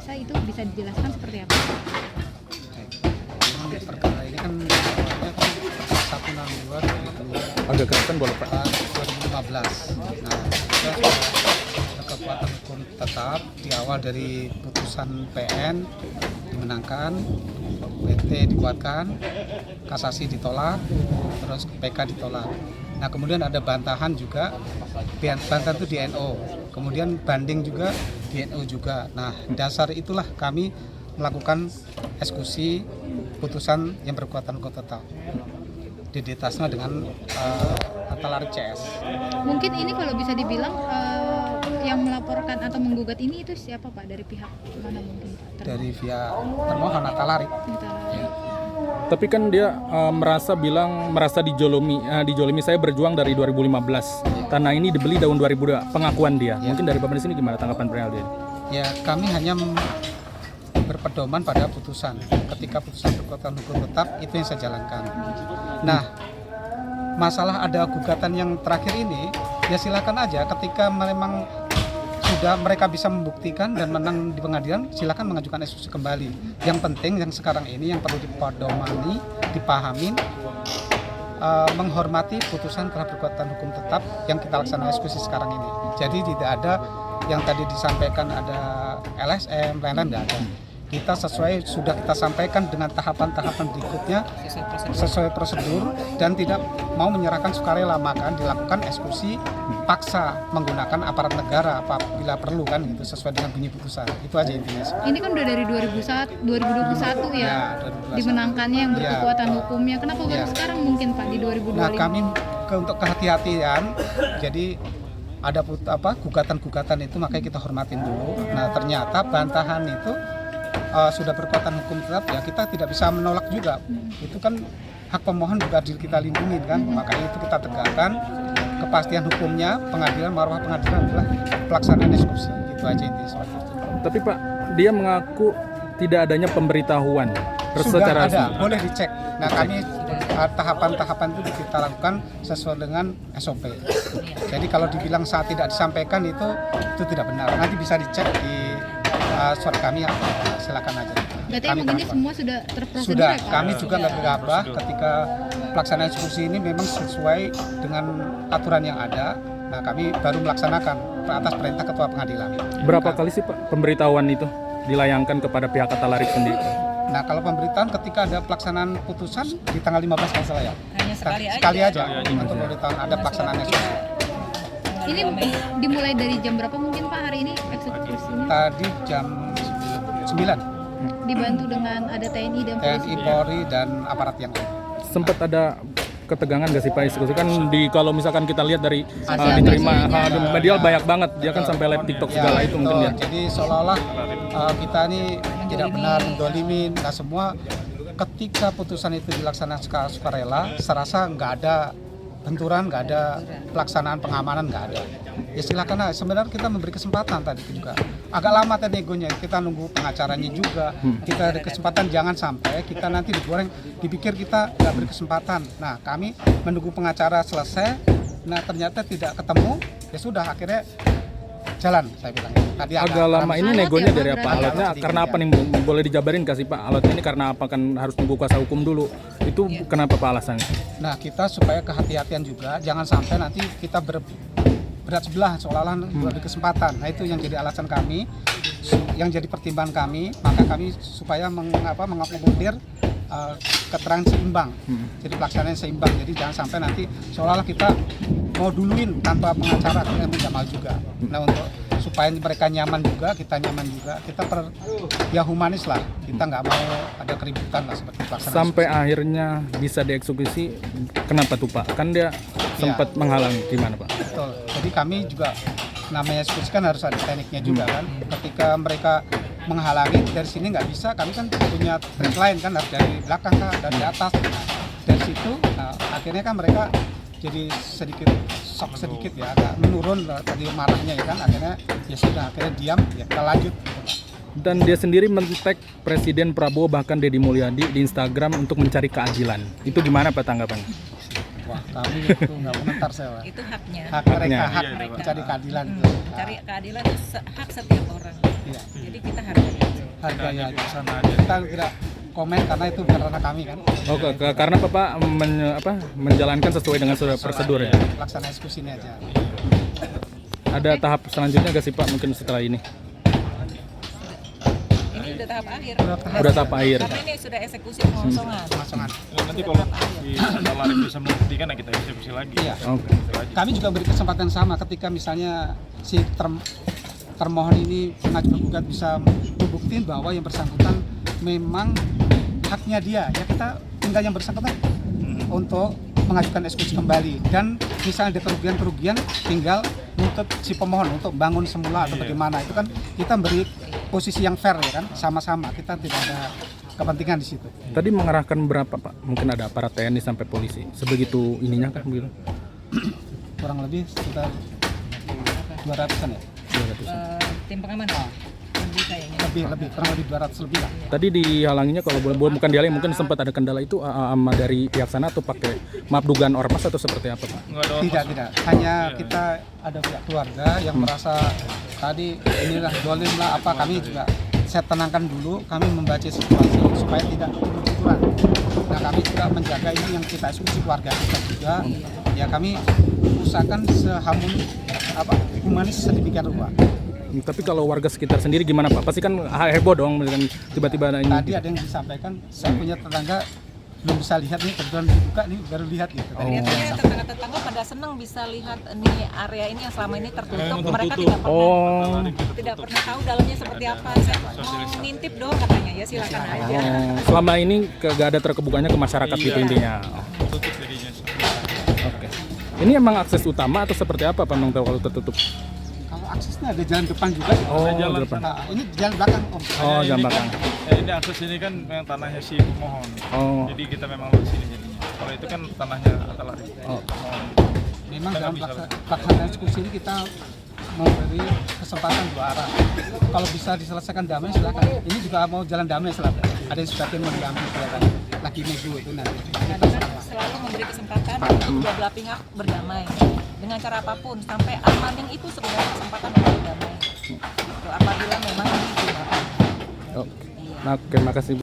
desa itu bisa dijelaskan seperti apa? Perkara ini kan awalnya kan 1/2 Agak keretan boleh Pak. 2015. Nah, kita sudah berkekuatan hukum tetap di awal dari putusan PN dimenangkan, PT dikuatkan, kasasi ditolak, terus PK ditolak. Nah kemudian ada bantahan juga, bantahan itu di NO, kemudian banding juga di NO juga. Nah dasar itulah kami melakukan eksekusi putusan yang berkekuatan hukum tetap di Detasma dengan Talarik CS. Mungkin ini kalau bisa dibilang yang melaporkan atau menggugat ini itu siapa Pak, dari pihak mana mungkin Pak? Dari via termohon Talarik. Tapi kan dia merasa dijolimi saya berjuang dari 2015. Tanah ini dibeli tahun 2002, pengakuan dia. Mungkin dari Bapak di sini gimana tanggapan perihal dia? Ya kami hanya berpedoman pada putusan. Ketika putusan berkekuatan hukum tetap itu yang saya jalankan. Nah, masalah ada gugatan yang terakhir ini, ya silakan aja. Ketika memang sudah mereka bisa membuktikan dan menang di pengadilan, silakan mengajukan eksekusi kembali. Yang penting yang sekarang ini yang perlu dipedomani, dipahamin, menghormati putusan telah berkekuatan hukum tetap yang kita laksanakan eksekusi sekarang ini. Jadi tidak ada yang tadi disampaikan ada LSM, lain-lain tidak ada. Kita sudah kita sampaikan dengan tahapan-tahapan berikutnya sesuai prosedur dan tidak mau menyerahkan sukarela, maka dilakukan eksekusi paksa menggunakan aparat negara apabila perlu kan gitu sesuai dengan bunyi putusan. Itu aja intinya. Ini kan udah dari 2021 ya, 2021. Dimenangkannya yang berkekuatan hukumnya. Kenapa baru sekarang mungkin Pak di 2025? Nah, kami untuk kehati-hatian jadi ada gugatan-gugatan itu makanya kita hormatin dulu. Nah, ternyata bantahan itu sudah berkekuatan hukum tetap ya kita tidak bisa menolak juga. Itu kan hak pemohon juga kita lindungi kan. Makanya itu kita tegakkan kepastian hukumnya, pengadilan, marwah pengadilan adalah pelaksanaan eksekusi. Itu aja intinya seperti itu. Tapi Pak, dia mengaku tidak adanya pemberitahuan sudah ada, boleh dicek. Nah kami tahapan-tahapan itu kita lakukan sesuai dengan SOP. Jadi kalau dibilang saat tidak disampaikan itu tidak benar. Nanti bisa dicek di surat kami, silakan aja. Berarti emang ini semua sudah terprosedur sudah, ya Pak? kami juga nggak gegabah ketika pelaksanaan eksekusi ini memang sesuai dengan aturan yang ada. Nah kami baru melaksanakan atas perintah ketua pengadilan. Berapa kali sih Pak pemberitahuan itu dilayangkan kepada pihak Talarik sendiri? Nah kalau pemberitaan ketika ada pelaksanaan putusan di tanggal 15 kalau salah ya. Hanya sekali aja untuk pemberitahuan ada pelaksanaan eksekusi. Ini dimulai dari jam berapa mungkin Pak hari ini eksekusinya? Tadi jam 9. Dibantu dengan ada TNI dan polisi. TNI, Polri dan aparat yang lain. Sempat ada ketegangan gak sih Pak eksekusi? Kan kalau misalkan kita lihat dari diterima di media banyak banget, dia kan sampai live TikTok segala itu mungkin ya. Jadi seolah-olah kita ini tidak benar mendolimin. Nah semua ketika putusan itu dilaksanakan secara sukarela, serasa nggak ada benturan, nggak ada pelaksanaan pengamanan, nggak ada. Ya silakan aja. Sebenarnya kita memberi kesempatan tadi juga. Agak lama tadi negonya, kita nunggu pengacaranya juga. Kita ada kesempatan, jangan sampai kita nanti digoreng, dipikir kita nggak beri kesempatan. Nah kami menunggu pengacara selesai, nah ternyata tidak ketemu, ya sudah akhirnya jalan saya bilang. Tadi agak lama ini negonya dari apa? berarti. Alatnya karena apa nih? Boleh dijabarin kasih Pak? Alatnya ini karena apa kan harus tunggu kuasa hukum dulu? Itu kenapa Pak alasannya? Nah kita supaya kehati-hatian juga, jangan sampai nanti kita berat sebelah seolah-olah beri kesempatan. Nah itu yang jadi alasan kami, yang jadi pertimbangan kami, maka kami supaya mengakomodir keterangan seimbang. Jadi pelaksanaan seimbang. Jadi jangan sampai nanti seolah-olah kita mau duluin tanpa pengacara, akhirnya tidak mau juga. Nah untuk supaya mereka nyaman juga, kita nyaman juga, kita ya humanis lah. Kita nggak mau ada keributan lah seperti pelaksanaan. Sampai akhirnya bisa dieksekusi, kenapa tuh Pak? Kan dia sempat menghalangi, gimana Pak? Betul. Jadi kami juga namanya eksekusi kan harus ada tekniknya juga kan. Ketika mereka menghalangi dari sini nggak bisa, kami kan punya trik lain kan, harus dari belakang kan, dari atas. Nah, dari situ, nah, akhirnya kan mereka jadi shock sedikit ya, agak menurun tadi marahnya ya kan, akhirnya ya sudah, akhirnya diam, ya kita lanjut. Dan dia sendiri men-tag Presiden Prabowo bahkan Deddy Mulyadi di Instagram untuk mencari keadilan. Itu gimana Pak tanggapannya? Wah kami itu nggak komentar saya Pak. Itu haknya. Hak mereka, hak mereka. mencari keadilan. Cari keadilan itu hak setiap orang. Iya. Jadi kita hargai. harganya di aja. sana aja. Kita tidak komen karena itu karena kami kan. Oke, karena Bapak menjalankan sesuai dengan prosedur ya. Laksana eksekusi ini aja. Ada tahap selanjutnya nggak sih Pak mungkin setelah ini? Ini udah tahap akhir. Udah tahap akhir. Karena ini sudah eksekusi pengosongan. Pemasangan. Nanti kalau di Larik bisa membuktikan, nah kita eksekusi lagi. Iya. Oke. Itu aja. Kami juga beri kesempatan sama ketika misalnya si termohon ini pengajukan gugat bisa membuktikan bahwa yang bersangkutan memang haknya dia, ya kita tinggal yang bersangkutan untuk mengajukan eksekusi kembali, dan misalnya ada kerugian tinggal nuntut si pemohon untuk bangun semula atau bagaimana, itu kan kita beri posisi yang fair ya kan, sama-sama, kita tidak ada kepentingan di situ. Tadi mengerahkan berapa Pak? Mungkin ada aparat TNI sampai polisi. Sebegitu ininya kan begitu? Kurang lebih sekitar 200-an ya. 200. Tim pengaman lebih kayaknya. Lebih kurang lebih 200 lebih lah. Tadi dihalanginya kalau bukan dihalangi mungkin sempat ada kendala itu sama dari pihak sana atau pakai maaf dugaan ormas atau seperti apa Pak? Nggak ada ormas. Tidak. Hanya kita ada pihak keluarga yang merasa tadi inilah dolim lah apa, kami juga saya tenangkan dulu, kami membaca situasi supaya tidak tidur-tiduran. Nah kami juga menjaga ini yang kita eksekusi keluarga kita juga, ya kami usahakan humanis sedemikian rupa. Tapi kalau warga sekitar sendiri gimana Pak? Pasti kan heboh dong dengan tiba-tiba ada ini. Tadi ada yang disampaikan, saya punya tetangga belum bisa lihat nih, kebetulan dibuka nih baru lihat gitu. Kelihatannya tetangga-tetangga pada senang bisa lihat ini area ini yang selama ini tertutup. Mereka tidak pernah tahu dalamnya seperti apa. Saya mau ngintip doang katanya, ya silakan aja. Selama ini gak ada terkebukanya ke masyarakat gitu intinya. Tutup jadinya. Oke. Ini emang akses utama atau seperti apa Pak Mang kalau tertutup? Kalau aksesnya ada jalan depan juga. Oh, jalan depan. Nah, ini jalan belakang Om. Oh, jalan belakang. Ini akses ini kan memang tanahnya si pemohon. Oh. Jadi kita memang di sini jadinya. Kalau itu kan tanahnya Larik. Oh. Memang Kita dalam nggak bisa. pelaksanaan eksekusi ini kita memberi kesempatan dua arah. Kalau bisa diselesaikan damai silakan. Ini juga mau jalan damai silakan. Ada yang sebagian mau diambil silakan. Lagi minggu itu nanti. Kita kan selalu memberi kesempatan kedua belah pihak berdamai dengan cara apapun sampai amanin itu sebenarnya kesempatan untuk berdamai. Gitu. Apabila memang ini digunakan. Oke, makasih.